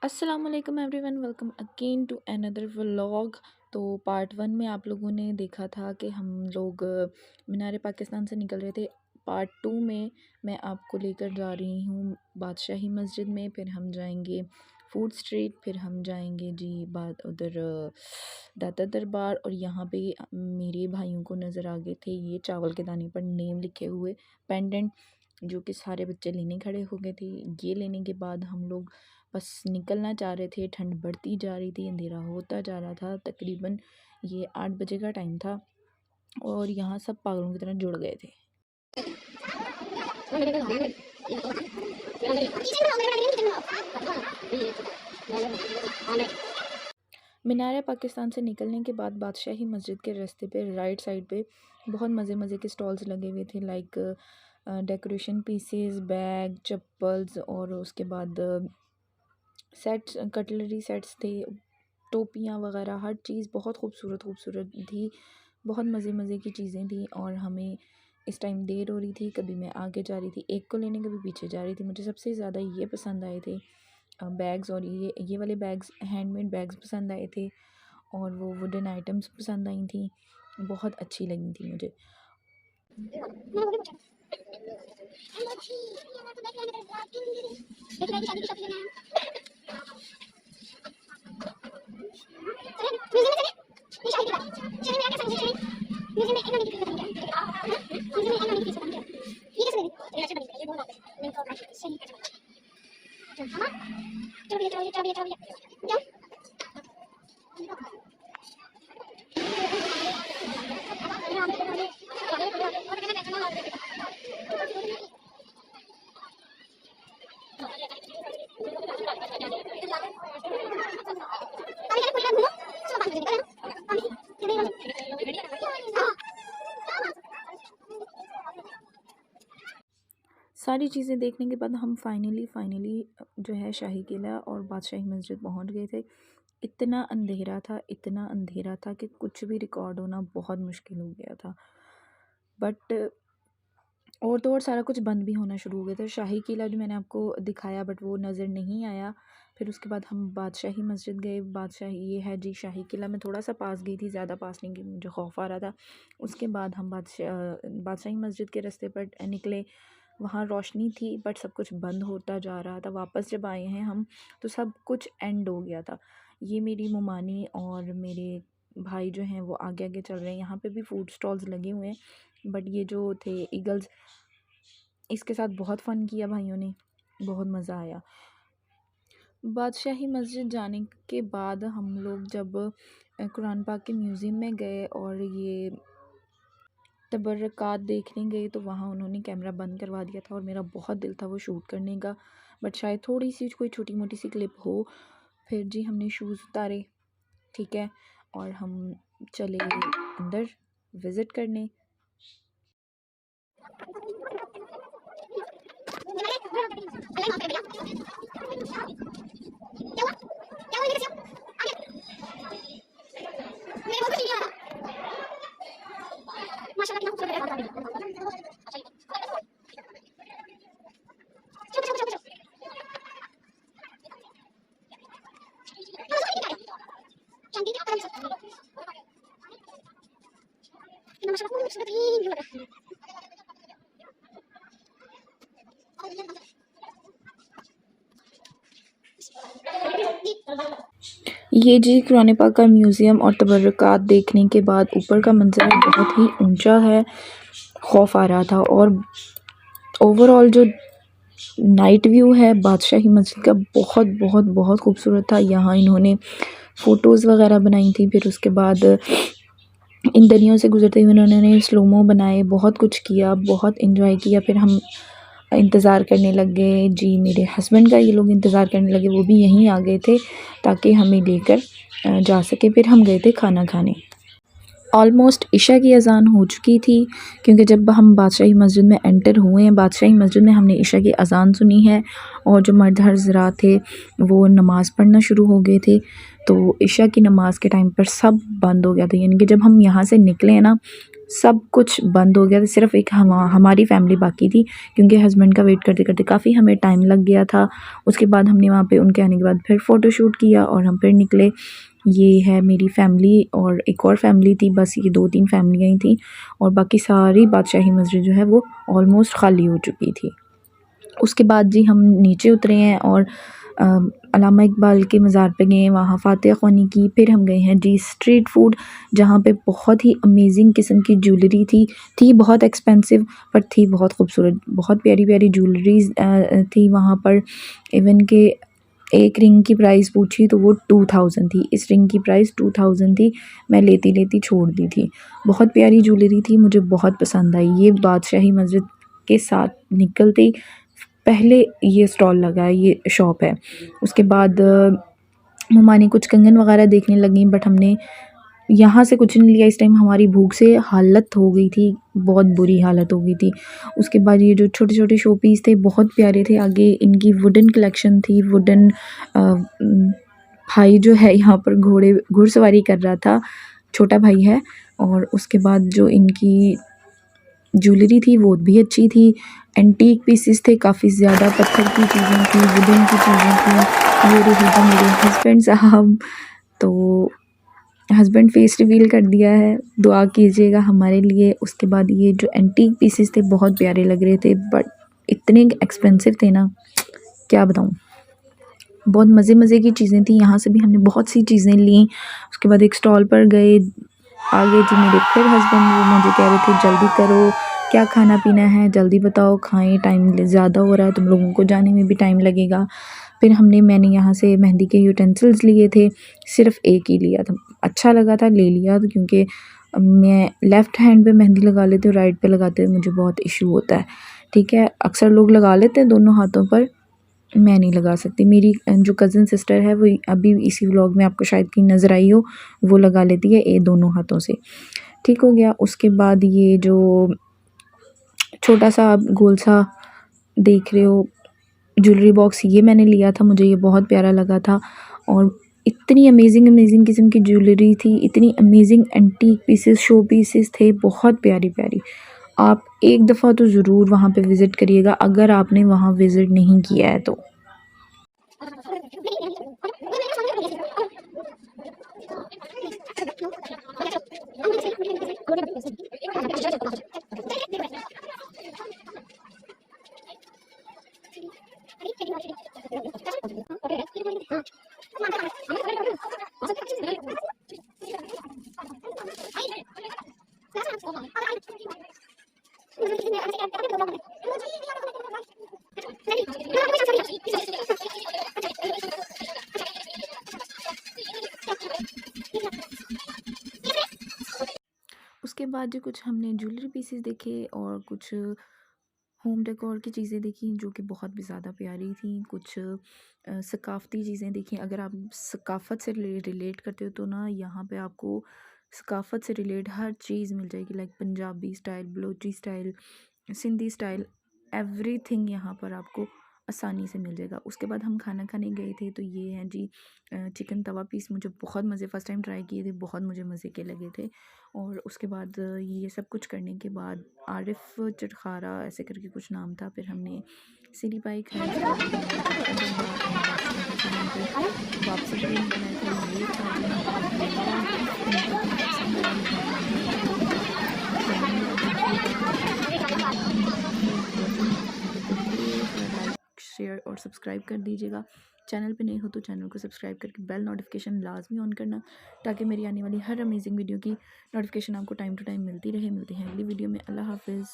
अस्सलाम वालेकुम everyone, welcome again to another vlog. तो पार्ट 1 में आप लोगों ने देखा था कि हम लोग मीनार पाकिस्तान से निकल रहे थे। पार्ट 2 में मैं आपको लेकर जा रही हूँ बादशाही मस्जिद में, फिर हम जाएंगे फूड स्ट्रीट, फिर हम जाएंगे जी बाद उधर दाता दरबार। और यहाँ पे मेरे भाइयों को नज़र आ गए थे ये चावल के दाने पर नेम लिखे हुए पेंडेंट, जो कि सारे बच्चे लेने खड़े हो गए थे। ये लेने के बाद हम लोग बस निकलना चाह रहे थे। ठंड बढ़ती जा रही थी, अंधेरा होता जा रहा था। तकरीबन ये 8 बजे का टाइम था और यहाँ सब पागलों की तरह जुड़ गए थे। मीनार पाकिस्तान से निकलने के बाद बादशाही मस्जिद के रास्ते पे राइट साइड पे बहुत मज़े मज़े के स्टॉल्स लगे हुए थे, like decoration pieces, bag, chappals, और उसके बाद सेट्स, कटलरी सेट्स थे, टोपियाँ वगैरह, हर चीज़ बहुत खूबसूरत खूबसूरत थी। बहुत मज़े मज़े की चीज़ें थी और हमें इस टाइम देर हो रही थी। कभी मैं आगे जा रही थी एक को लेने, कभी पीछे जा रही थी। मुझे सबसे ज़्यादा ये पसंद आए थे बैग्स, और ये वाले बैग्स, हैंडमेड बैग्स पसंद आए थे, और वो वुडन आइटम्स पसंद आई थी, बहुत अच्छी लगी थी मुझे। सारी चीज़ें देखने के बाद हम फाइनली जो है शाही किला और बादशाही मस्जिद पहुंच गए थे। इतना अंधेरा था कि कुछ भी रिकॉर्ड होना बहुत मुश्किल हो गया था। बट और तो और सारा कुछ बंद भी होना शुरू हो गया था। शाही किला जो मैंने आपको दिखाया बट वो नज़र नहीं आया। फिर उसके बाद हम बादशाही मस्जिद गए। बादशाही ये है जी शाही किला। मैं थोड़ा सा पास गई थी, ज़्यादा पास नहीं गई, मुझे खौफ आ रहा था। उसके बाद हम बादशाही मस्जिद के रास्ते पर निकले। वहाँ रोशनी थी बट सब कुछ बंद होता जा रहा था। वापस जब आए हैं हम तो सब कुछ एंड हो गया था। ये मेरी मुमानी और मेरे भाई जो हैं वो आगे आगे चल रहे हैं। यहाँ पे भी फूड स्टॉल्स लगे हुए हैं, बट ये जो थे ईगल्स, इसके साथ बहुत फ़न किया भाइयों ने, बहुत मज़ा आया। बादशाही मस्जिद जाने के बाद हम लोग जब कुरान पाक के म्यूज़ियम में गए और ये तबर्रकात देखने गए, तो वहाँ उन्होंने कैमरा बंद करवा दिया था और मेरा बहुत दिल था वो शूट करने का, बट शायद थोड़ी सी कोई छोटी मोटी सी क्लिप हो। फिर जी हमने शूज़ उतारे, ठीक है, और हम चले अंदर विज़िट करने। ये जी कुरान पाक का म्यूज़ियम और तबर्रकात देखने के बाद ऊपर का मंज़र बहुत ही ऊंचा है, खौफ आ रहा था। और ओवरऑल जो नाइट व्यू है बादशाही मस्जिद का बहुत बहुत बहुत खूबसूरत था। यहाँ इन्होंने फ़ोटोज़ वगैरह बनाई थी। फिर उसके बाद इन दरियों से गुज़रते हुए उन्होंने स्लोमो बनाए, बहुत कुछ किया, बहुत इन्जॉय किया। फिर हम इंतज़ार करने लग गए जी, मेरे हस्बैंड का ये लोग इंतज़ार करने लगे, वो भी यहीं आ गए थे ताकि हमें लेकर जा सके। फिर हम गए थे खाना खाने। ऑलमोस्ट इशा की अज़ान हो चुकी थी, क्योंकि जब हम बादशाही मस्जिद में एंटर हुए हैं, बादशाही मस्जिद में हमने इशा की अज़ान सुनी है और जो मर्द हज़रात थे वो नमाज़ पढ़ना शुरू हो गए थे। तो इशा की नमाज़ के टाइम पर सब बंद हो गया था, यानी कि जब हम यहाँ से निकले हैं ना, सब कुछ बंद हो गया था, सिर्फ़ एक हमारी फ़ैमिली बाकी थी, क्योंकि हस्बैंड का वेट करते करते काफ़ी हमें टाइम लग गया था। उसके बाद हमने वहाँ पे उनके आने के बाद फिर फ़ोटोशूट किया और हम फिर निकले। ये है मेरी फ़ैमिली और एक और फ़ैमिली थी, बस ये 2-3 फ़ैमिलियाँ ही थी और बाकी सारी बादशाही मस्जिद जो है वो ऑलमोस्ट खाली हो चुकी थी। उसके बाद जी हम नीचे उतरे हैं और अल्लामा इकबाल के मज़ार पे गए हैं, वहाँ फ़ातिहा ख़्वानी की। फिर हम गए हैं जी स्ट्रीट फ़ूड, जहाँ पे बहुत ही अमेज़िंग किस्म की ज्वेलरी थी बहुत एक्सपेंसिव पर थी बहुत खूबसूरत, बहुत प्यारी-प्यारी ज्वेलरीज़ थी वहाँ पर। इवन के एक रिंग की प्राइस पूछी तो वो 2000 थी, इस रिंग की प्राइस 2000 थी। मैं लेती-लेती छोड़ दी थी। बहुत प्यारी ज्वेलरी थी, मुझे बहुत पसंद आई। ये बादशाही मस्जिद के साथ निकलते ही पहले ये स्टॉल लगा है, ये शॉप है। उसके बाद मम्मा ने कुछ कंगन वगैरह देखने लगी, बट हमने यहाँ से कुछ नहीं लिया। इस टाइम हमारी भूख से हालत हो गई थी, बहुत बुरी हालत हो गई थी। उसके बाद ये जो छोटे-छोटे शो पीस थे बहुत प्यारे थे। आगे इनकी वुडन कलेक्शन थी, वुडन भाई जो है यहाँ पर घुड़सवारी कर रहा था, छोटा भाई है। और उसके बाद जो इनकी ज्वेलरी थी वो भी अच्छी थी। एंटीक पीसेस थे काफ़ी ज़्यादा, पत्थर की चीज़ें थी, वुडन की चीज़ें थी। ये रहे जी मेरे हस्बैंड साहब, तो हस्बैंड फेस रिवील कर दिया है, दुआ कीजिएगा हमारे लिए। उसके बाद ये जो एंटीक पीसेस थे बहुत प्यारे लग रहे थे, बट इतने एक्सपेंसिव थे ना, क्या बताऊँ। बहुत मज़े की चीज़ें थी, यहाँ से भी हमने बहुत सी चीज़ें लीं। उसके बाद एक स्टॉल पर गए, आगे जी मेरे फिर हस्बैंड वो मुझे कह रहे थे जल्दी करो, क्या खाना पीना है जल्दी बताओ, खाएं, टाइम ज़्यादा हो रहा है, तुम लोगों को जाने में भी टाइम लगेगा। फिर मैंने यहाँ से मेहंदी के यूटेंसिल्स लिए थे, सिर्फ़ एक ही लिया था, अच्छा लगा था ले लिया, क्योंकि मैं लेफ़्ट हैंड पे मेहंदी लगा लेती हूँ, राइट पे लगाते हुए मुझे बहुत इशू होता है। ठीक है, अक्सर लोग लगा लेते हैं दोनों हाथों पर, मैं नहीं लगा सकती। मेरी जो कज़न सिस्टर है वो अभी इसी व्लॉग में आपको शायद कहीं नज़र आई हो, वो लगा लेती है ये दोनों हाथों से। ठीक हो गया। उसके बाद ये जो छोटा सा आप गोल सा देख रहे हो ज्वेलरी बॉक्स, ये मैंने लिया था, मुझे ये बहुत प्यारा लगा था। और इतनी अमेजिंग किस्म की ज्वेलरी थी, इतनी amazing antique pieces, show pieces थे, बहुत प्यारी। आप एक दफ़ा तो ज़रूर वहाँ पे विज़िट करिएगा अगर आपने वहाँ विज़िट नहीं किया है तो। उसके बाद जो कुछ हमने ज्वेलरी पीसेस देखे और कुछ होम डेकोर की चीज़ें देखी जो कि बहुत भी ज़्यादा प्यारी थी। कुछ सकाफ़ती चीज़ें देखी। अगर आप सकाफ़त से रिलेट करते हो तो ना यहाँ पे आपको सकाफ़त से रिलेट हर चीज़ मिल जाएगी, like Punjabi style, Balochi style, Sindhi style, everything यहाँ पर आपको आसानी से मिल जाएगा। उसके बाद हम खाना खाने गए थे, तो ये है जी चिकन तवा पीस, मुझे बहुत मज़े, फ़र्स्ट टाइम ट्राई किए थे, बहुत मुझे मज़े के लगे थे। और उसके बाद ये सब कुछ करने के बाद आरिफ चटखारा ऐसे करके कुछ नाम था, फिर हमने सीरी पाई खाई, उसके बाद हमने नाश्ता किया और बस यहाँ से हम फिर वापसी के लिए निकल आए थे। ये था जी हमारा व्लॉग, उम्मीद करती हूँ पसंद आया होगा, एंजॉय किया होगा। दुआ में याद रखिएगा, अपना ख्याल रखिएगा। अल्लाह हाफ़िज़, दुआ से याद रखिएगा। तो ढेर सारा लाइक, शेयर और सब्सक्राइब कर दीजिएगा। चैनल पे नहीं हो तो चैनल को सब्सक्राइब करके बेल नोटिफिकेशन लाजमी ऑन करना, ताकि मेरी आने वाली हर अमेजिंग वीडियो की नोटिफिकेशन आपको टाइम टू टाइम मिलती रहे। मिलते हैं अगली वीडियो में। अल्लाह हाफ़िज़।